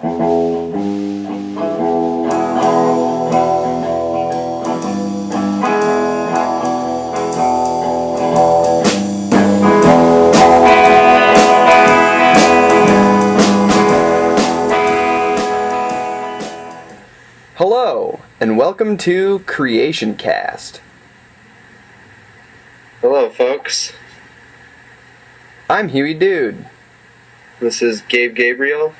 Hello, and welcome to KreationKast. Hello, folks. I'm Huey Dude. This is Gabe Gabriel.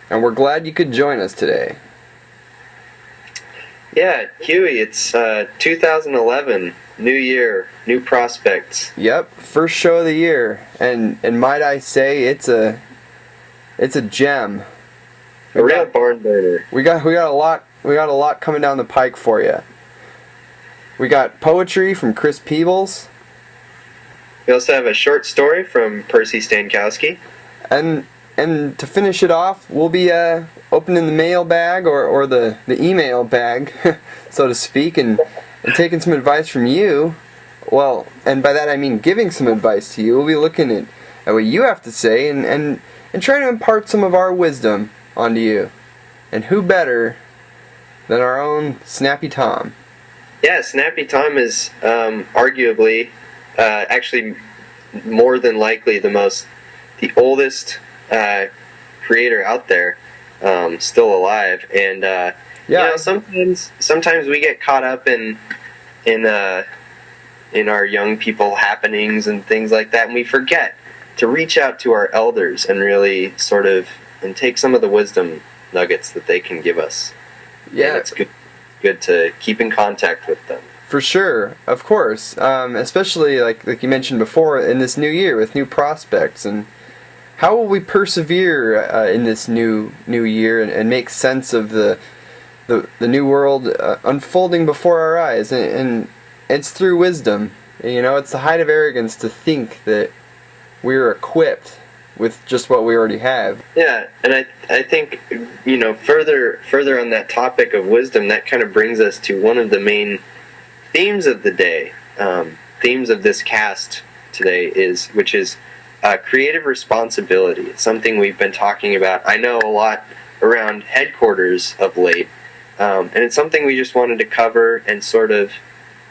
And we're glad you could join us today. Yeah, Huey, it's 2011, new year, new prospects. Yep, first show of the year, and might I say it's a gem. A real barn burner. We got a lot coming down the pike for you. We got poetry from Chris Peebles. We also have a short story from Percy Stankowski. And to finish it off, we'll be opening the mail bag or the email bag, so to speak, and taking some advice from you. Well, and by that I mean giving some advice to you. We'll be looking at what you have to say and trying to impart some of our wisdom onto you. And who better than our own Snappy Tom? Yeah, Snappy Tom is arguably, actually more than likely the oldest creator out there, still alive. And you know, sometimes we get caught up in our young people happenings and things like that, and we forget to reach out to our elders and really sort of and take some of the wisdom nuggets that they can give us. Yeah, and it's good to keep in contact with them. For sure, of course, especially like you mentioned before, in this new year with new prospects. And how will we persevere in this new year and make sense of the new world unfolding before our eyes? And it's through wisdom. You know, it's the height of arrogance to think that we're equipped with just what we already have. Yeah, and I think, you know, further on that topic of wisdom, that kind of brings us to one of the main themes of the day, themes of this cast today, which is creative responsibility. It's something we've been talking about, I know, a lot around headquarters of late, and it's something we just wanted to cover, and sort of,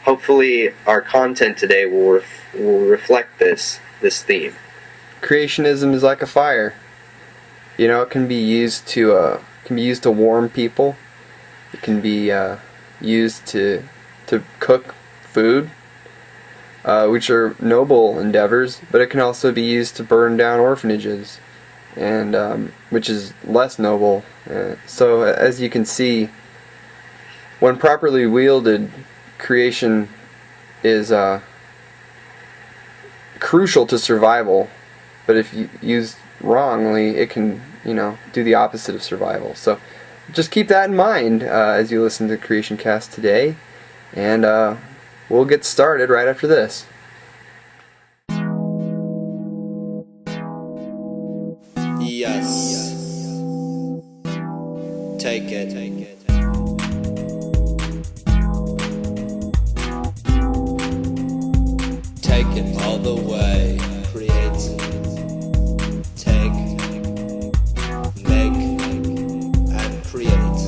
hopefully our content today will reflect this theme. Creationism is like a fire. You know, it can be used to warm people. It can be used to cook food, which are noble endeavors. But it can also be used to burn down orphanages, and which is less noble. So as you can see, when properly wielded, creation is crucial to survival. But if used wrongly, it can, you know, do the opposite of survival. So just keep that in mind as you listen to KreationKast today. And we'll get started right after this. Yes. Take it. Take it all the way. Create. Take. Make. And create.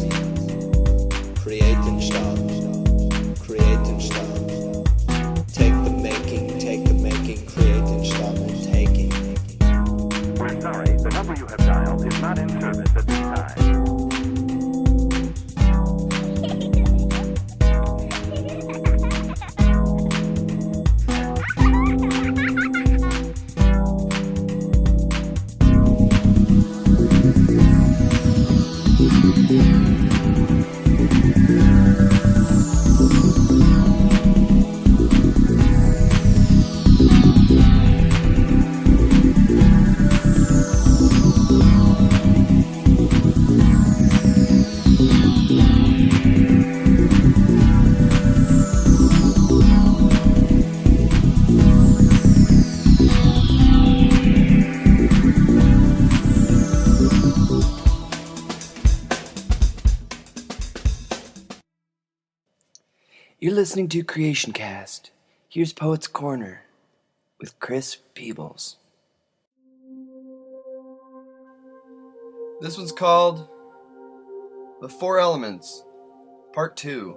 KreationKast. KreationKast. Take the making, KreationKast and taking. We're sorry, the number you have dialed is not in service at this time. You're listening to KreationKast. Here's Poet's Corner with Chris Peebles. This one's called The Four Elements, Part 2.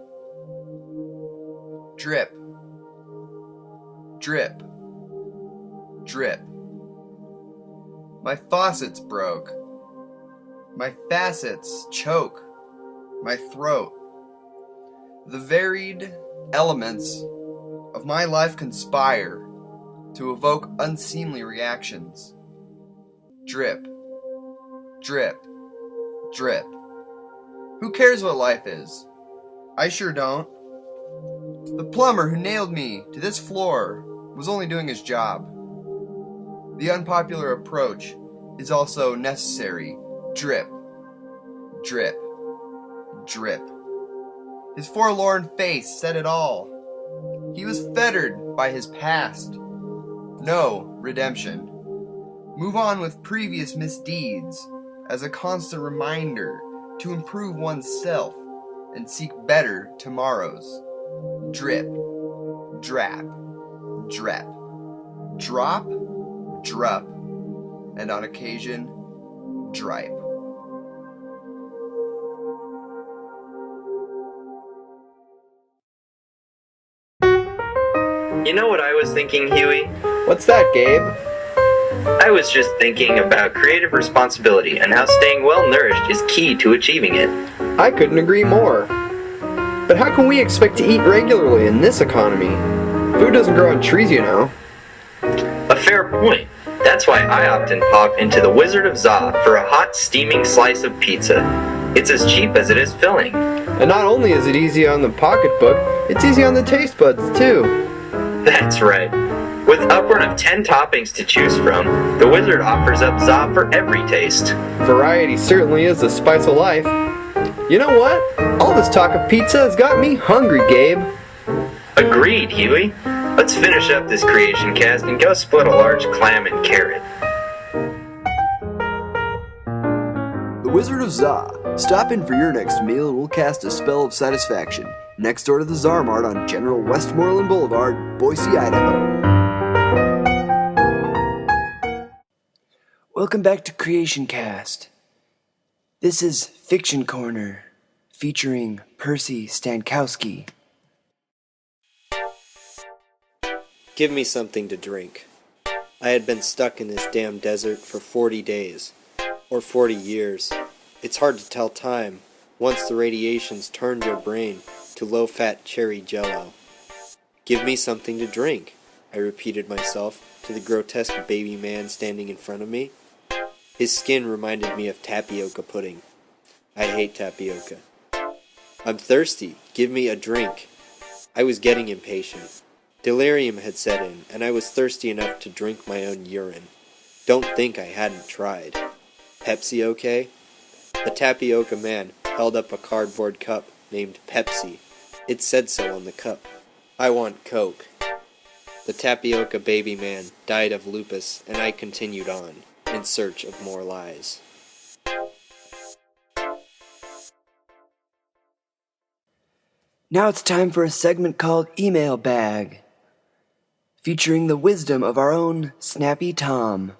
Drip. Drip. Drip. My faucets broke. My facets choke. My throat. The varied elements of my life conspire to evoke unseemly reactions. Drip. Drip. Drip. Who cares what life is? I sure don't. The plumber who nailed me to this floor was only doing his job. The unpopular approach is also necessary. Drip. Drip. Drip. His forlorn face said it all. He was fettered by his past. No redemption. Move on with previous misdeeds as a constant reminder to improve oneself and seek better tomorrows. Drip. Drap. Drep. Drop. Drup. And on occasion, dripe. You know what I was thinking, Huey? What's that, Gabe? I was just thinking about creative responsibility and how staying well nourished is key to achieving it. I couldn't agree more. But how can we expect to eat regularly in this economy? Food doesn't grow on trees, you know. A fair point. That's why I often pop into the Wizard of Za for a hot, steaming slice of pizza. It's as cheap as it is filling. And not only is it easy on the pocketbook, it's easy on the taste buds, too. That's right. With upward of 10 toppings to choose from, the Wizard offers up za for every taste. Variety certainly is the spice of life. You know what? All this talk of pizza has got me hungry, Gabe. Agreed, Huey. Let's finish up this creation cast and go split a large clam and carrot. The Wizard of Za. Stop in for your next meal and we'll cast a spell of satisfaction. Next door to the Czar Mart on General Westmoreland Boulevard, Boise, Idaho. Welcome back to KreationKast. This is Fiction Corner, featuring Percy Stankowski. Give me something to drink. I had been stuck in this damn desert for 40 days. Or 40 years. It's hard to tell time once the radiations turned your brain to low-fat cherry jello. Give me something to drink, I repeated myself to the grotesque baby man standing in front of me. His skin reminded me of tapioca pudding. I hate tapioca. I'm thirsty. Give me a drink. I was getting impatient. Delirium had set in, and I was thirsty enough to drink my own urine. Don't think I hadn't tried. Pepsi okay? The tapioca man held up a cardboard cup named Pepsi. It said so on the cup. I want Coke. The tapioca baby man died of lupus, and I continued on, in search of more lies. Now it's time for a segment called Email Bag, featuring the wisdom of our own Snappy Tom.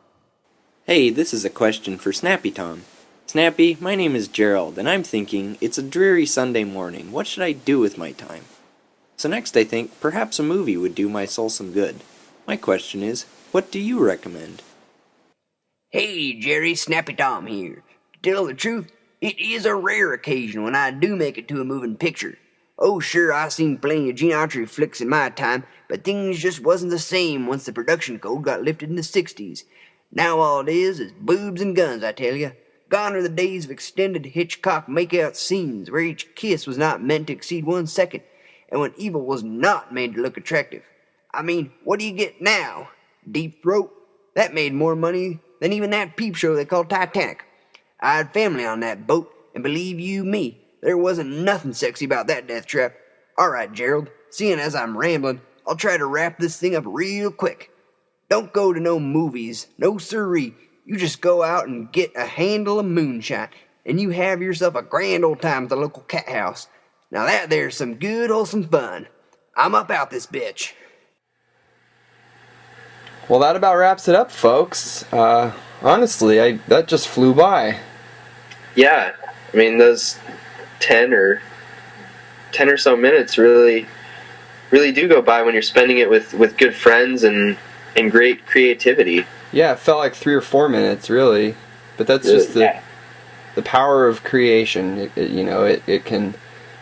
Hey, this is a question for Snappy Tom. Snappy, my name is Gerald, and I'm thinking, it's a dreary Sunday morning. What should I do with my time? So next I think, perhaps a movie would do my soul some good. My question is, what do you recommend? Hey, Jerry, Snappy Tom here. To tell the truth, it is a rare occasion when I do make it to a moving picture. Oh, sure, I seen plenty of Gene Autry flicks in my time, but things just wasn't the same once the production code got lifted in the 60s. Now all it is boobs and guns, I tell ya. Gone are the days of extended Hitchcock make-out scenes where each kiss was not meant to exceed 1 second, and when evil was not made to look attractive. I mean, what do you get now? Deep Throat? That made more money than even that peep show they called Titanic. I had family on that boat, and believe you me, there wasn't nothing sexy about that death trap. Alright, Gerald, seeing as I'm rambling, I'll try to wrap this thing up real quick. Don't go to no movies, no siree. You just go out and get a handle of moonshine, and you have yourself a grand old time at the local cat house. Now that there's some good wholesome fun. I'm up out this bitch. Well, that about wraps it up, folks. Honestly, that just flew by. Yeah, I mean those 10 or so minutes really do go by when you're spending it with good friends and great creativity. Yeah, it felt like 3 or 4 minutes, really. But that's just the power of creation. It can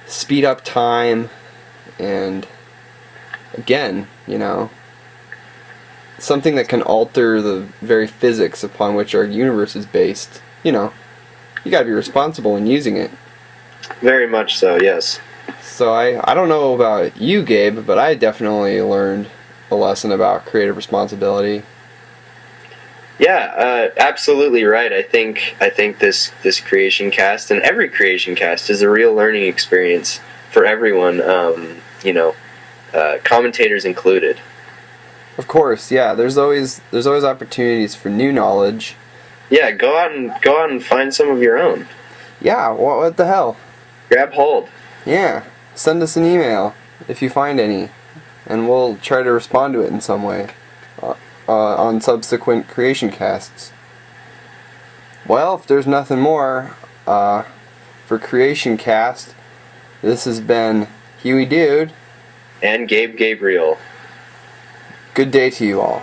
speed up time, and again, something that can alter the very physics upon which our universe is based. You gotta be responsible in using it. Very much so, yes. So I don't know about you, Gabe, but I definitely learned a lesson about creative responsibility. Yeah, absolutely right. I think this KreationKast and every KreationKast is a real learning experience for everyone. Commentators included. Of course, yeah. There's always opportunities for new knowledge. Yeah, go out and find some of your own. Yeah, what the hell? Grab hold. Yeah, send us an email if you find any, and we'll try to respond to it in some way on subsequent KreationKasts. Well, if there's nothing more for KreationKast, this has been Huey Dude and Gabe Gabriel. Good day to you all.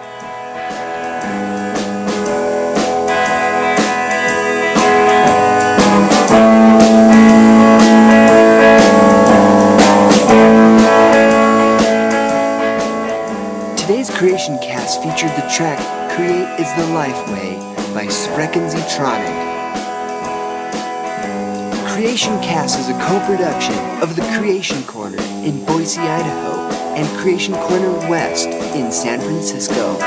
Today's KreationKast featured the track Kreate is the Life Way by Sprechen Tronik. KreationKast is a co-production of the Creation Corner in Boise, Idaho, and Creation Corner West in San Francisco.